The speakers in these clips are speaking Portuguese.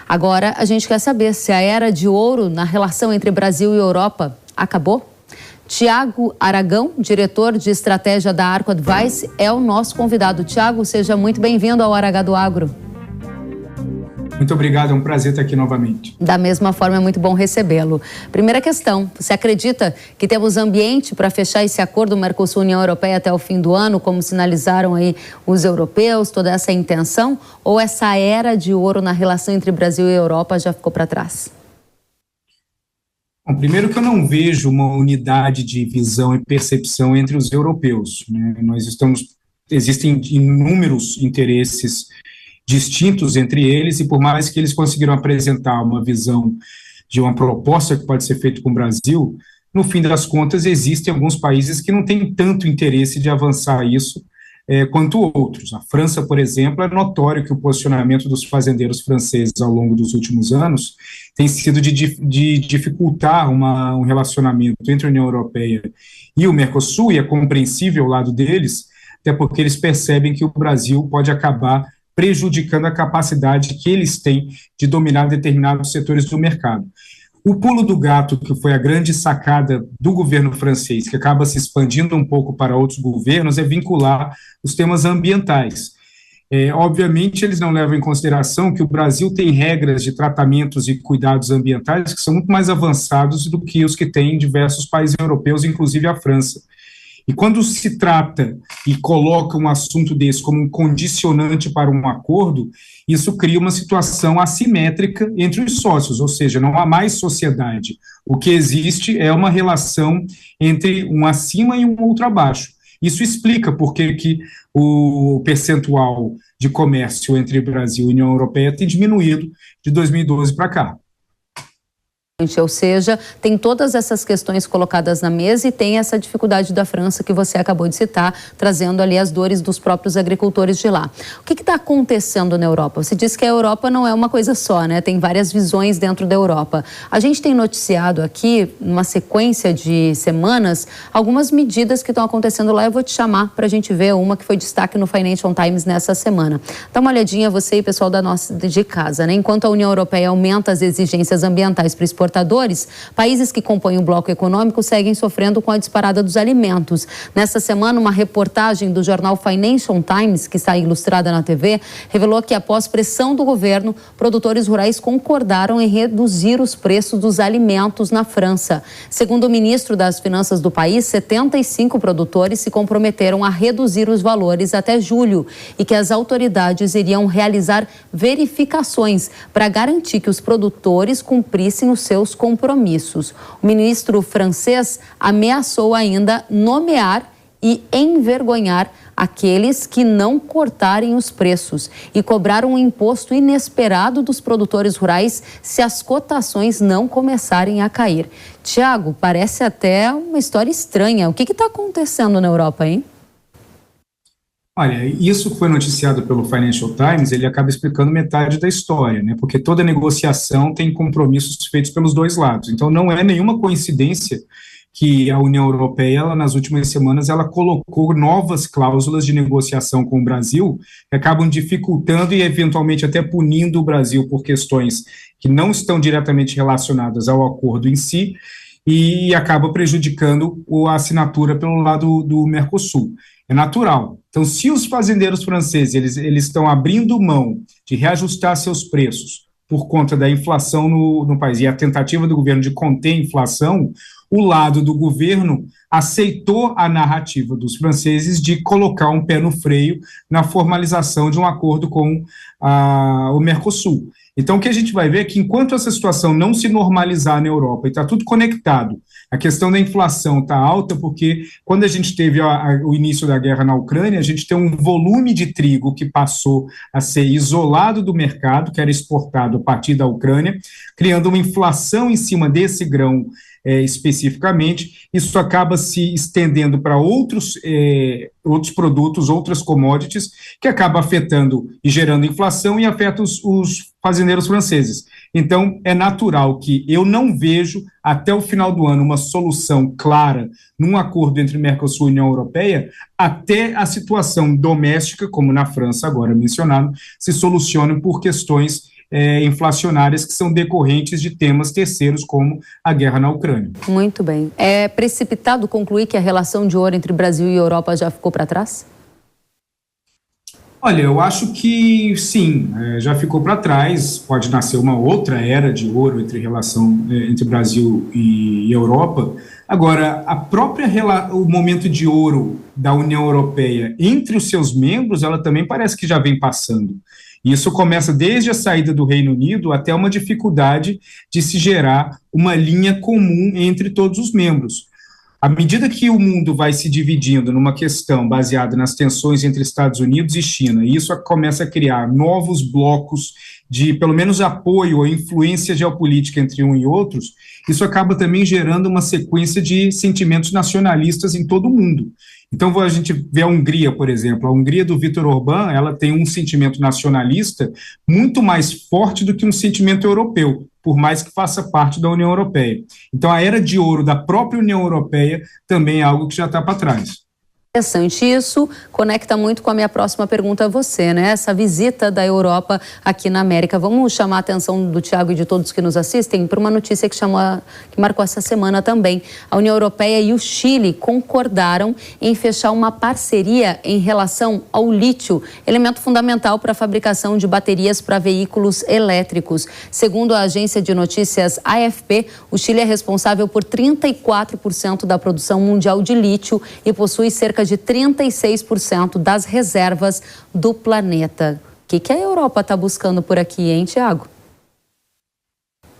Agora, a gente quer saber se a era de ouro na relação entre Brasil e Europa acabou? Tiago Aragão, diretor de estratégia da Arco Advice, é o nosso convidado. Tiago, seja muito bem-vindo ao Hora H do Agro. Muito obrigado, é um prazer estar aqui novamente. Da mesma forma, é muito bom recebê-lo. Primeira questão, você acredita que temos ambiente para fechar esse acordo Mercosul-União Europeia até o fim do ano, como sinalizaram aí os europeus, toda essa intenção? Ou essa era de ouro na relação entre Brasil e Europa já ficou para trás? Bom, primeiro que eu não vejo uma unidade de visão e percepção entre os europeus, né? Existem inúmeros interesses distintos entre eles, e por mais que eles conseguiram apresentar uma visão de uma proposta que pode ser feita com o Brasil, no fim das contas existem alguns países que não têm tanto interesse de avançar isso quanto outros. A França, por exemplo, é notório que o posicionamento dos fazendeiros franceses ao longo dos últimos anos tem sido de dificultar um relacionamento entre a União Europeia e o Mercosul, e é compreensível o lado deles, até porque eles percebem que o Brasil pode acabar prejudicando a capacidade que eles têm de dominar determinados setores do mercado. O pulo do gato, que foi a grande sacada do governo francês, que acaba se expandindo um pouco para outros governos, é vincular os temas ambientais. Obviamente, eles não levam em consideração que o Brasil tem regras de tratamentos e cuidados ambientais que são muito mais avançados do que os que têm em diversos países europeus, inclusive a França. E quando se trata e coloca um assunto desse como um condicionante para um acordo, isso cria uma situação assimétrica entre os sócios, ou seja, não há mais sociedade. O que existe é uma relação entre um acima e um outro abaixo. Isso explica por que o percentual de comércio entre Brasil e União Europeia tem diminuído de 2012 para cá. Ou seja, tem todas essas questões colocadas na mesa e tem essa dificuldade da França que você acabou de citar, trazendo ali as dores dos próprios agricultores de lá. O que está acontecendo na Europa? Você disse que a Europa não é uma coisa só, né? Tem várias visões dentro da Europa. A gente tem noticiado aqui, numa sequência de semanas, algumas medidas que estão acontecendo lá. Eu vou te chamar para a gente ver uma que foi destaque no Financial Times nessa semana. Dá uma olhadinha, você e o pessoal de casa, né? Enquanto a União Europeia aumenta as exigências ambientais para exportadores, países que compõem o bloco econômico seguem sofrendo com a disparada dos alimentos. Nessa semana, uma reportagem do jornal Financial Times, que está ilustrada na TV, revelou que após pressão do governo, produtores rurais concordaram em reduzir os preços dos alimentos na França. Segundo o ministro das Finanças do país, 75 produtores se comprometeram a reduzir os valores até julho e que as autoridades iriam realizar verificações para garantir que os produtores cumprissem os seus compromissos. O ministro francês ameaçou ainda nomear e envergonhar aqueles que não cortarem os preços e cobrar um imposto inesperado dos produtores rurais se as cotações não começarem a cair. Tiago, parece até uma história estranha. O que está acontecendo na Europa, hein? Olha, isso que foi noticiado pelo Financial Times, ele acaba explicando metade da história, né? Porque toda negociação tem compromissos feitos pelos dois lados. Então, não é nenhuma coincidência que a União Europeia, nas últimas semanas, ela colocou novas cláusulas de negociação com o Brasil, que acabam dificultando e, eventualmente, até punindo o Brasil por questões que não estão diretamente relacionadas ao acordo em si, e acaba prejudicando a assinatura pelo lado do Mercosul. É natural. Então, se os fazendeiros franceses eles estão abrindo mão de reajustar seus preços por conta da inflação no país e a tentativa do governo de conter a inflação, o lado do governo aceitou a narrativa dos franceses de colocar um pé no freio na formalização de um acordo com o Mercosul. Então, o que a gente vai ver é que enquanto essa situação não se normalizar na Europa, e está tudo conectado, a questão da inflação está alta porque quando a gente teve o início da guerra na Ucrânia, a gente tem um volume de trigo que passou a ser isolado do mercado, que era exportado a partir da Ucrânia, criando uma inflação em cima desse grão especificamente. Isso acaba se estendendo para outros produtos, outras commodities, que acaba afetando e gerando inflação e afeta os fazendeiros franceses. Então, é natural que eu não vejo, até o final do ano, uma solução clara num acordo entre Mercosul e União Europeia, até a situação doméstica, como na França agora mencionado, se solucione por questões inflacionárias que são decorrentes de temas terceiros, como a guerra na Ucrânia. Muito bem. É precipitado concluir que a relação de ouro entre Brasil e Europa já ficou para trás? Olha, eu acho que sim, já ficou para trás, pode nascer uma outra era de ouro entre Brasil e Europa. Agora, o momento de ouro da União Europeia entre os seus membros, ela também parece que já vem passando. Isso começa desde a saída do Reino Unido até uma dificuldade de se gerar uma linha comum entre todos os membros. À medida que o mundo vai se dividindo numa questão baseada nas tensões entre Estados Unidos e China, e isso começa a criar novos blocos de, pelo menos, apoio ou influência geopolítica entre um e outros, isso acaba também gerando uma sequência de sentimentos nacionalistas em todo o mundo. Então, a gente vê a Hungria, por exemplo. A Hungria do Viktor Orbán, ela tem um sentimento nacionalista muito mais forte do que um sentimento europeu, por mais que faça parte da União Europeia. Então, a era de ouro da própria União Europeia também é algo que já está para trás. Interessante, isso conecta muito com a minha próxima pergunta a você, né? Essa visita da Europa aqui na América. Vamos chamar a atenção do Tiago e de todos que nos assistem para uma notícia que marcou essa semana também. A União Europeia e o Chile concordaram em fechar uma parceria em relação ao lítio, elemento fundamental para a fabricação de baterias para veículos elétricos. Segundo a agência de notícias AFP, o Chile é responsável por 34% da produção mundial de lítio e possui cerca de 36% das reservas do planeta. O que a Europa está buscando por aqui, hein, Tiago?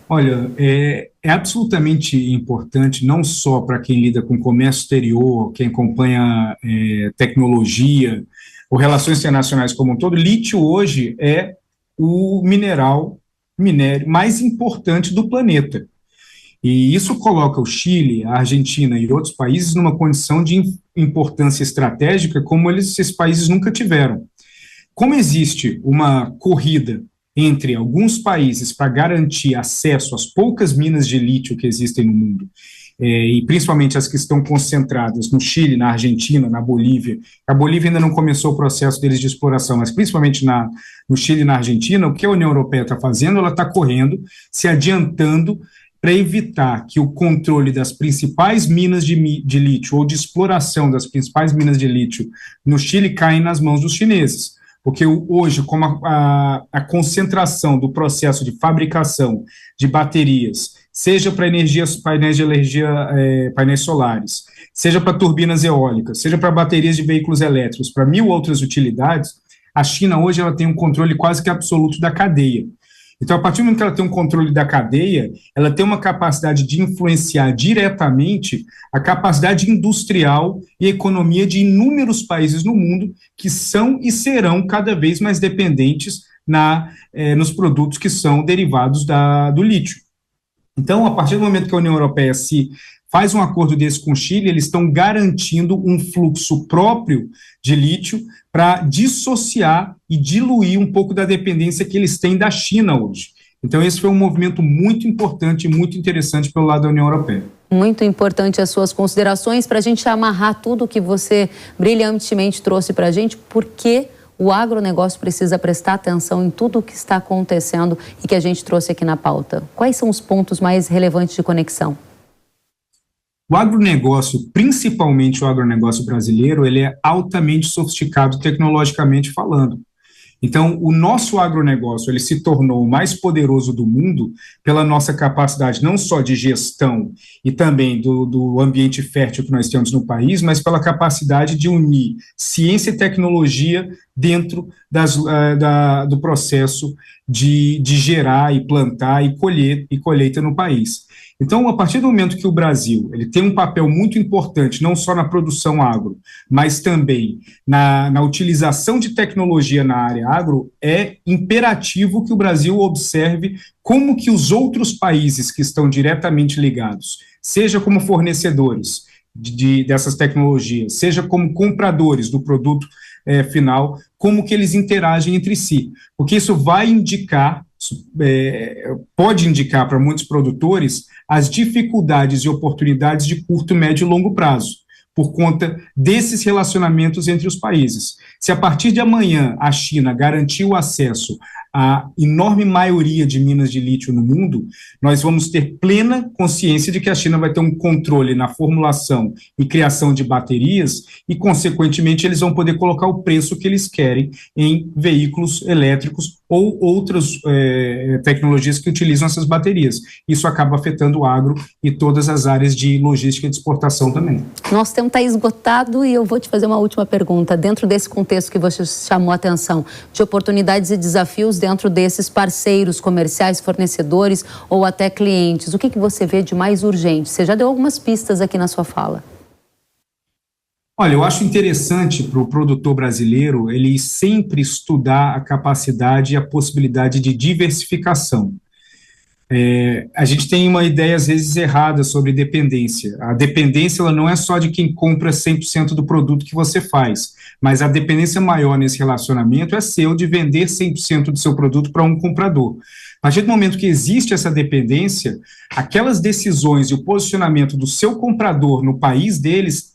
Olha, é absolutamente importante, não só para quem lida com comércio exterior, quem acompanha tecnologia ou relações internacionais como um todo. Lítio hoje é o minério mais importante do planeta. E isso coloca o Chile, a Argentina e outros países numa condição de importância estratégica como esses países nunca tiveram. Como existe uma corrida entre alguns países para garantir acesso às poucas minas de lítio que existem no mundo, e principalmente as que estão concentradas no Chile, na Argentina, na Bolívia. A Bolívia ainda não começou o processo deles de exploração, mas principalmente no Chile e na Argentina, o que a União Europeia está fazendo? Ela está correndo, se adiantando para evitar que o controle das principais minas de lítio ou de exploração das principais minas de lítio no Chile caia nas mãos dos chineses. Porque hoje, como a concentração do processo de fabricação de baterias, seja para painéis solares, seja para turbinas eólicas, seja para baterias de veículos elétricos, para 1.000 outras utilidades, a China hoje ela tem um controle quase que absoluto da cadeia. Então, a partir do momento que ela tem um controle da cadeia, ela tem uma capacidade de influenciar diretamente a capacidade industrial e economia de inúmeros países no mundo que são e serão cada vez mais dependentes nos produtos que são derivados do lítio. Então, a partir do momento que a União Europeia se faz um acordo desse com o Chile, eles estão garantindo um fluxo próprio de lítio para dissociar e diluir um pouco da dependência que eles têm da China hoje. Então, esse foi um movimento muito importante e muito interessante pelo lado da União Europeia. Muito importante as suas considerações. Para a gente amarrar tudo que você brilhantemente trouxe para a gente, por que o agronegócio precisa prestar atenção em tudo o que está acontecendo e que a gente trouxe aqui na pauta? Quais são os pontos mais relevantes de conexão? O agronegócio, principalmente o agronegócio brasileiro, ele é altamente sofisticado tecnologicamente falando. Então, o nosso agronegócio, ele se tornou o mais poderoso do mundo pela nossa capacidade não só de gestão e também do ambiente fértil que nós temos no país, mas pela capacidade de unir ciência e tecnologia dentro do processo de gerar e plantar e colheita no país. Então, a partir do momento que o Brasil ele tem um papel muito importante, não só na produção agro, mas também na utilização de tecnologia na área agro, é imperativo que o Brasil observe como que os outros países que estão diretamente ligados, seja como fornecedores dessas tecnologias, seja como compradores do produto final, como que eles interagem entre si, porque isso vai indicar, pode indicar para muitos produtores as dificuldades e oportunidades de curto, médio e longo prazo, por conta desses relacionamentos entre os países. Se a partir de amanhã a China garantir o acesso à enorme maioria de minas de lítio no mundo, nós vamos ter plena consciência de que a China vai ter um controle na formulação e criação de baterias e, consequentemente, eles vão poder colocar o preço que eles querem em veículos elétricos ou outras tecnologias que utilizam essas baterias. Isso acaba afetando o agro e todas as áreas de logística e de exportação também. Nosso tempo está esgotado e eu vou te fazer uma última pergunta. Dentro desse contexto que você chamou a atenção, de oportunidades e desafios dentro desses parceiros comerciais, fornecedores ou até clientes, o que você vê de mais urgente? Você já deu algumas pistas aqui na sua fala. Olha, eu acho interessante para o produtor brasileiro ele sempre estudar a capacidade e a possibilidade de diversificação. A gente tem uma ideia, às vezes, errada sobre dependência. A dependência ela não é só de quem compra 100% do produto que você faz, mas a dependência maior nesse relacionamento é seu de vender 100% do seu produto para um comprador. A partir do momento que existe essa dependência, aquelas decisões e o posicionamento do seu comprador no país deles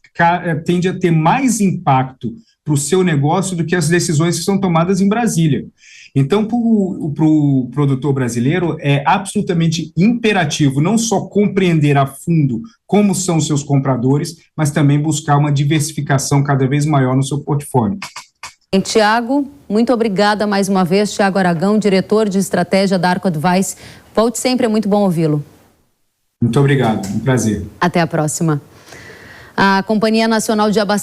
tende a ter mais impacto para o seu negócio do que as decisões que são tomadas em Brasília. Então, para o produtor brasileiro, é absolutamente imperativo não só compreender a fundo como são os seus compradores, mas também buscar uma diversificação cada vez maior no seu portfólio. Tiago, muito obrigada mais uma vez. Tiago Aragão, diretor de estratégia da Arco Advice. Volte sempre, é muito bom ouvi-lo. Muito obrigado, um prazer. Até a próxima. A Companhia Nacional de Abastecimento